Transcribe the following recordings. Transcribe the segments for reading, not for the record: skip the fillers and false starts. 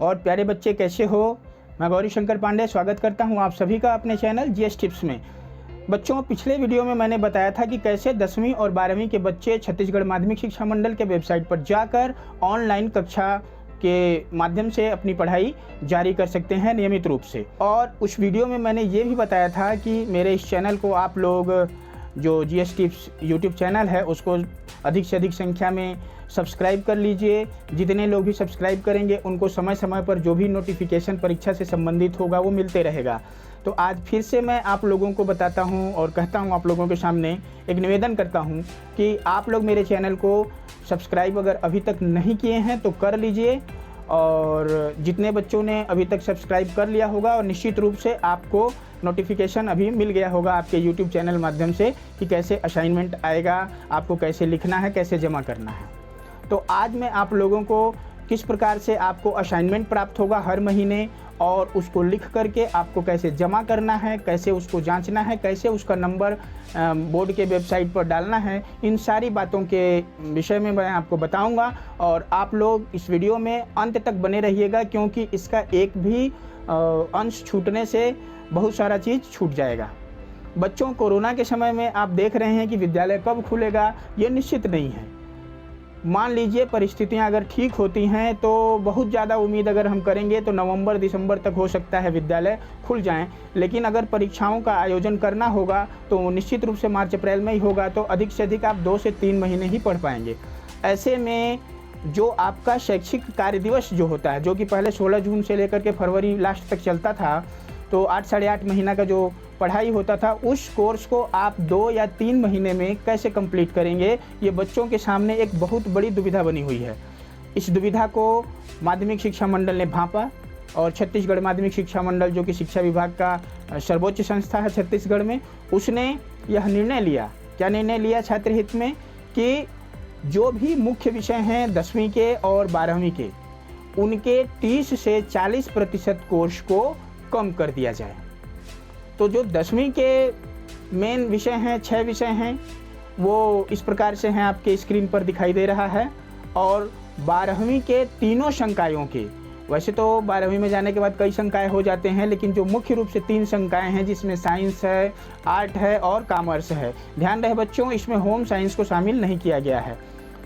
और प्यारे बच्चे कैसे हो। मैं गौरी शंकर पांडे स्वागत करता हूं आप सभी का अपने चैनल जीएस टिप्स में। बच्चों, पिछले वीडियो में मैंने बताया था कि कैसे 10वीं और 12वीं के बच्चे छत्तीसगढ़ माध्यमिक शिक्षा मंडल के वेबसाइट पर जाकर ऑनलाइन कक्षा के माध्यम से अपनी पढ़ाई जारी कर सकते हैं नियमित रूप से। और उस वीडियो में मैंने ये भी बताया था कि मेरे इस चैनल को आप लोग जो जीएस टिप्स यूट्यूब चैनल है उसको अधिक से अधिक संख्या में सब्सक्राइब कर लीजिए। जितने लोग भी सब्सक्राइब करेंगे उनको समय समय पर जो भी नोटिफिकेशन परीक्षा से संबंधित होगा वो मिलते रहेगा। तो आज फिर से मैं आप लोगों को बताता हूं और कहता हूं, आप लोगों के सामने एक निवेदन करता हूं कि आप लोग मेरे चैनल को सब्सक्राइब अगर अभी तक नहीं किए हैं तो कर लीजिए। और जितने बच्चों ने अभी तक सब्सक्राइब कर लिया होगा और निश्चित रूप से आपको नोटिफिकेशन अभी मिल गया होगा आपके यूट्यूब चैनल माध्यम से कि कैसे असाइनमेंट आएगा, आपको कैसे लिखना है, कैसे जमा करना है। तो आज मैं आप लोगों को किस प्रकार से आपको असाइनमेंट प्राप्त होगा हर महीने और उसको लिख करके आपको कैसे जमा करना है, कैसे उसको जांचना है, कैसे उसका नंबर बोर्ड के वेबसाइट पर डालना है, इन सारी बातों के विषय में मैं आपको बताऊंगा। और आप लोग इस वीडियो में अंत तक बने रहिएगा क्योंकि इसका एक भी अंश छूटने से बहुत सारा चीज़ छूट जाएगा। बच्चों, कोरोना के समय में आप देख रहे हैं कि विद्यालय कब खुलेगा ये निश्चित नहीं है। मान लीजिए परिस्थितियां अगर ठीक होती हैं तो बहुत ज़्यादा उम्मीद अगर हम करेंगे तो नवंबर दिसंबर तक हो सकता है विद्यालय खुल जाएं। लेकिन अगर परीक्षाओं का आयोजन करना होगा तो निश्चित रूप से मार्च अप्रैल में ही होगा, तो अधिक से अधिक आप 2 से 3 महीने ही पढ़ पाएंगे। ऐसे में जो आपका शैक्षिक कार्य दिवस जो होता है, जो कि पहले 16 जून से लेकर के फरवरी लास्ट तक चलता था, तो 8 साढ़े 8 महीना का जो पढ़ाई होता था, उस कोर्स को आप 2 या 3 महीने में कैसे कंप्लीट करेंगे, ये बच्चों के सामने एक बहुत बड़ी दुविधा बनी हुई है। इस दुविधा को माध्यमिक शिक्षा मंडल ने भांपा और छत्तीसगढ़ माध्यमिक शिक्षा मंडल, जो कि शिक्षा विभाग का सर्वोच्च संस्था है छत्तीसगढ़ में, उसने यह निर्णय लिया। क्या निर्णय लिया छात्र हित में कि जो भी मुख्य विषय हैं 10वीं के और 12वीं के, उनके 30 से 40% कोर्स को कम कर दिया जाए। तो जो 10वीं के मेन विषय हैं, 6 विषय हैं, वो इस प्रकार से हैं, आपके स्क्रीन पर दिखाई दे रहा है। और 12वीं के तीनों संकायों के, वैसे तो 12वीं में जाने के बाद कई संकाय हो जाते हैं, लेकिन जो मुख्य रूप से 3 संकाय हैं जिसमें साइंस है, आर्ट है और कॉमर्स है। ध्यान रहे बच्चों, इसमें होम साइंस को शामिल नहीं किया गया है।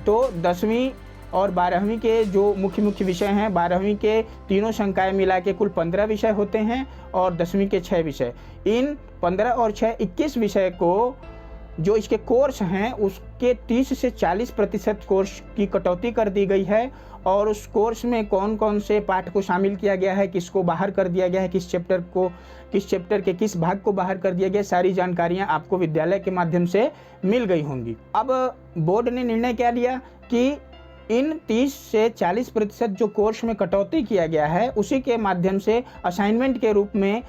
तो 10वीं और 12वीं के जो मुख्य विषय हैं, 12वीं के तीनों संकाय मिला के कुल 15 विषय होते हैं और 10वीं के 6 विषय। इन 15 और 6 21 विषय को जो इसके कोर्स हैं उसके 30 से 40% कोर्स की कटौती कर दी गई है। और उस कोर्स में कौन कौन से पाठ को शामिल किया गया है, किसको बाहर कर दिया गया है, किस चैप्टर के किस भाग को बाहर कर दिया गया, सारी जानकारियां आपको विद्यालय के माध्यम से मिल गई होंगी। अब बोर्ड ने निर्णय क्या लिया कि इन 30 से 40% जो कोर्स में कटौती किया गया है उसी के माध्यम से असाइनमेंट के रूप में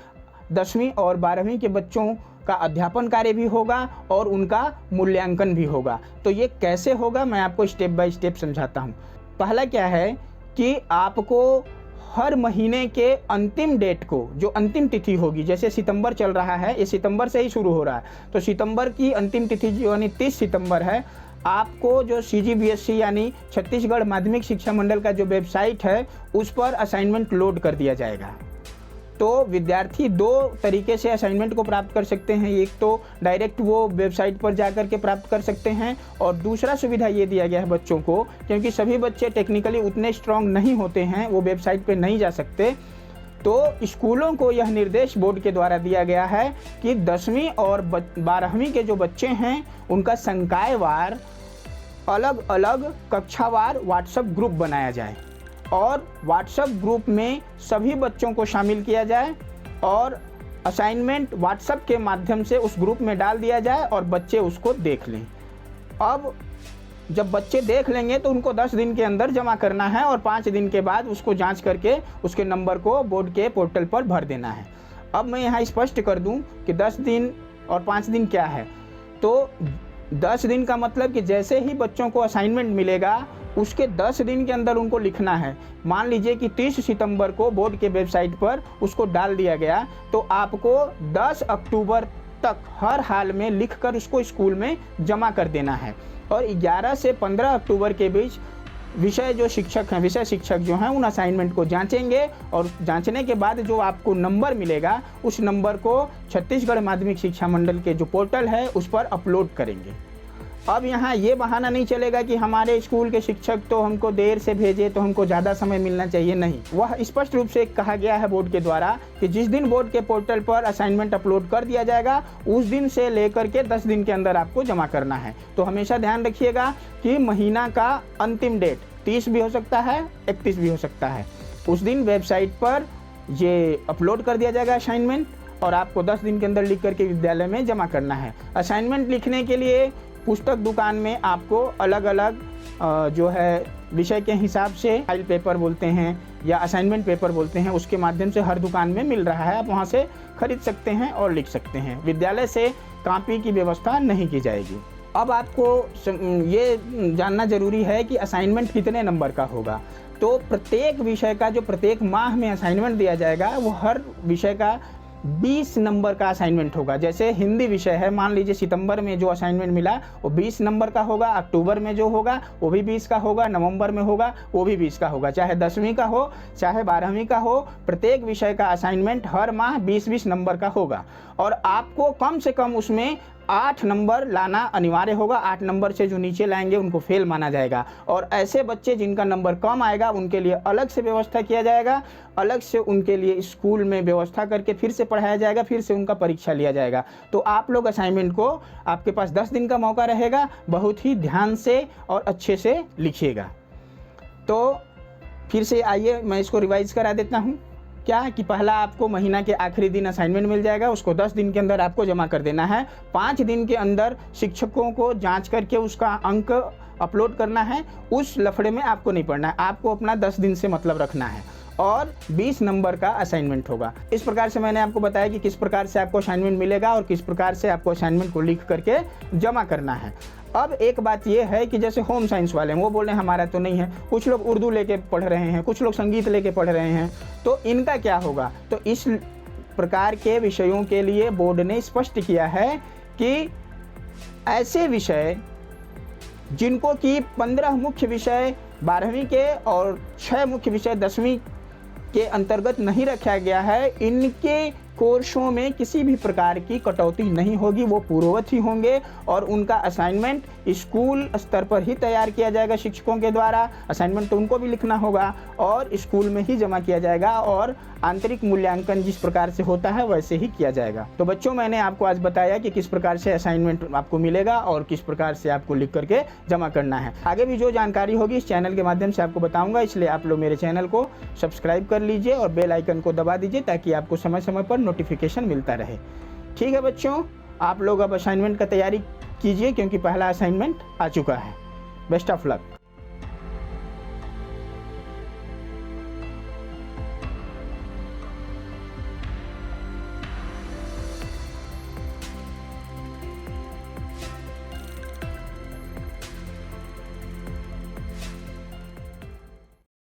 10वीं और 12वीं के बच्चों का अध्यापन कार्य भी होगा और उनका मूल्यांकन भी होगा। तो ये कैसे होगा मैं आपको स्टेप बाय स्टेप समझाता हूँ। पहला क्या है कि आपको हर महीने के अंतिम डेट को, जो अंतिम तिथि होगी, जैसे सितंबर चल रहा है, ये सितंबर से ही शुरू हो रहा है, तो सितंबर की अंतिम तिथि जो यानी 30 सितंबर है, आपको जो CGBSC यानी छत्तीसगढ़ माध्यमिक शिक्षा मंडल का जो वेबसाइट है उस पर असाइनमेंट लोड कर दिया जाएगा। तो विद्यार्थी 2 तरीके से असाइनमेंट को प्राप्त कर सकते हैं। एक तो डायरेक्ट वो वेबसाइट पर जाकर के प्राप्त कर सकते हैं, और दूसरा सुविधा ये दिया गया है बच्चों को, क्योंकि सभी बच्चे टेक्निकली उतने स्ट्रांग नहीं होते हैं, वो वेबसाइट पर नहीं जा सकते। तो स्कूलों को यह निर्देश बोर्ड के द्वारा दिया गया है कि 10वीं और 12वीं के जो बच्चे हैं उनका संकायवार अलग अलग कक्षावार व्हाट्सएप ग्रुप बनाया जाए और व्हाट्सएप ग्रुप में सभी बच्चों को शामिल किया जाए और असाइनमेंट व्हाट्सएप के माध्यम से उस ग्रुप में डाल दिया जाए और बच्चे उसको देख लें। अब जब बच्चे देख लेंगे तो उनको 10 दिन के अंदर जमा करना है और 5 दिन के बाद उसको जांच करके उसके नंबर को बोर्ड के पोर्टल पर भर देना है। अब मैं यहाँ स्पष्ट कर दूं कि 10 दिन और 5 दिन क्या है। तो 10 दिन का मतलब कि जैसे ही बच्चों को असाइनमेंट मिलेगा उसके 10 दिन के अंदर उनको लिखना है। मान लीजिए कि 30 सितंबर को बोर्ड के वेबसाइट पर उसको डाल दिया गया, तो आपको 10 अक्टूबर तक हर हाल में लिखकर उसको स्कूल में जमा कर देना है। और 11 से 15 अक्टूबर के बीच विषय जो शिक्षक हैं, विषय शिक्षक जो हैं, उन असाइनमेंट को जांचेंगे और जांचने के बाद जो आपको नंबर मिलेगा उस नंबर को छत्तीसगढ़ माध्यमिक शिक्षा मंडल के जो पोर्टल है उस पर अपलोड करेंगे। अब यहाँ ये बहाना नहीं चलेगा कि हमारे स्कूल के शिक्षक तो हमको देर से भेजे तो हमको ज़्यादा समय मिलना चाहिए, नहीं। वह स्पष्ट रूप से कहा गया है बोर्ड के द्वारा कि जिस दिन बोर्ड के पोर्टल पर असाइनमेंट अपलोड कर दिया जाएगा उस दिन से लेकर के 10 दिन के अंदर आपको जमा करना है। तो हमेशा ध्यान रखिएगा कि महीना का अंतिम डेट 30 भी हो सकता है, 31 भी हो सकता है। उस दिन वेबसाइट पर ये अपलोड कर दिया जाएगा असाइनमेंट और आपको 10 दिन के अंदर लिख करके विद्यालय में जमा करना है। असाइनमेंट लिखने के लिए पुस्तक दुकान में आपको अलग अलग जो है विषय के हिसाब से फाइल पेपर बोलते हैं या असाइनमेंट पेपर बोलते हैं, उसके माध्यम से हर दुकान में मिल रहा है। आप वहाँ से खरीद सकते हैं और लिख सकते हैं। विद्यालय से कॉपी की व्यवस्था नहीं की जाएगी। अब आपको ये जानना जरूरी है कि असाइनमेंट कितने नंबर का होगा। तो प्रत्येक विषय का जो प्रत्येक माह में असाइनमेंट दिया जाएगा वो हर विषय का 20 नंबर का असाइनमेंट होगा। जैसे हिंदी विषय है, मान लीजिए सितंबर में जो असाइनमेंट मिला वो 20 नंबर का होगा, अक्टूबर में जो होगा वो भी 20 का होगा, नवंबर में होगा वो भी 20 का होगा, चाहे 10वीं का हो चाहे 12वीं का हो। प्रत्येक विषय का असाइनमेंट हर माह 20-20 नंबर का होगा और आपको कम से कम उसमें 8 नंबर लाना अनिवार्य होगा। 8 नंबर से जो नीचे लाएंगे उनको फेल माना जाएगा और ऐसे बच्चे जिनका नंबर कम आएगा उनके लिए अलग से व्यवस्था किया जाएगा, अलग से उनके लिए स्कूल में व्यवस्था करके फिर से पढ़ाया जाएगा, फिर से उनका परीक्षा लिया जाएगा। तो आप लोग असाइनमेंट को, आपके पास 10 दिन का मौका रहेगा, बहुत ही ध्यान से और अच्छे से लिखिएगा। तो फिर से आइए मैं इसको रिवाइज करा देता हूँ। क्या कि पहला आपको महीना के आखिरी दिन असाइनमेंट मिल जाएगा, उसको 10 दिन के अंदर आपको जमा कर देना है। 5 दिन के अंदर शिक्षकों को जांच करके उसका अंक अपलोड करना है। उस लफड़े में आपको नहीं पढ़ना है, आपको अपना 10 दिन से मतलब रखना है और 20 नंबर का असाइनमेंट होगा। इस प्रकार से मैंने आपको बताया कि किस प्रकार से आपको असाइनमेंट मिलेगा और किस प्रकार से आपको असाइनमेंट को लिख करके जमा करना है। अब एक बात यह है कि जैसे होम साइंस वाले हैं वो बोल रहे हैं हमारा तो नहीं है, कुछ लोग उर्दू लेके पढ़ रहे हैं, कुछ लोग संगीत लेके पढ़ रहे हैं, तो इनका क्या होगा। तो इस प्रकार के विषयों के लिए बोर्ड ने स्पष्ट किया है कि ऐसे विषय जिनको कि 15 मुख्य विषय 12वीं के और 6 मुख्य विषय 10वीं के अंतर्गत नहीं रखा गया है, इनके कोर्सों में किसी भी प्रकार की कटौती नहीं होगी, वो पूर्ववत ही होंगे और उनका असाइनमेंट स्कूल स्तर पर ही तैयार किया जाएगा शिक्षकों के द्वारा। असाइनमेंट तो उनको भी लिखना होगा और स्कूल में ही जमा किया जाएगा और आंतरिक मूल्यांकन जिस प्रकार से होता है वैसे ही किया जाएगा। तो बच्चों, मैंने आपको आज बताया कि किस प्रकार से असाइनमेंट आपको मिलेगा और किस प्रकार से आपको लिख करके जमा करना है। आगे भी जो जानकारी होगी इस चैनल के माध्यम से आपको बताऊंगा, इसलिए आप लोग मेरे चैनल को सब्सक्राइब कर लीजिए और बेल आइकन को दबा दीजिए ताकि आपको समय समय पर नोटिफिकेशन मिलता रहे। ठीक है बच्चों, आप लोग अब असाइनमेंट का तैयारी कीजिए क्योंकि पहला असाइनमेंट आ चुका है। Best of luck.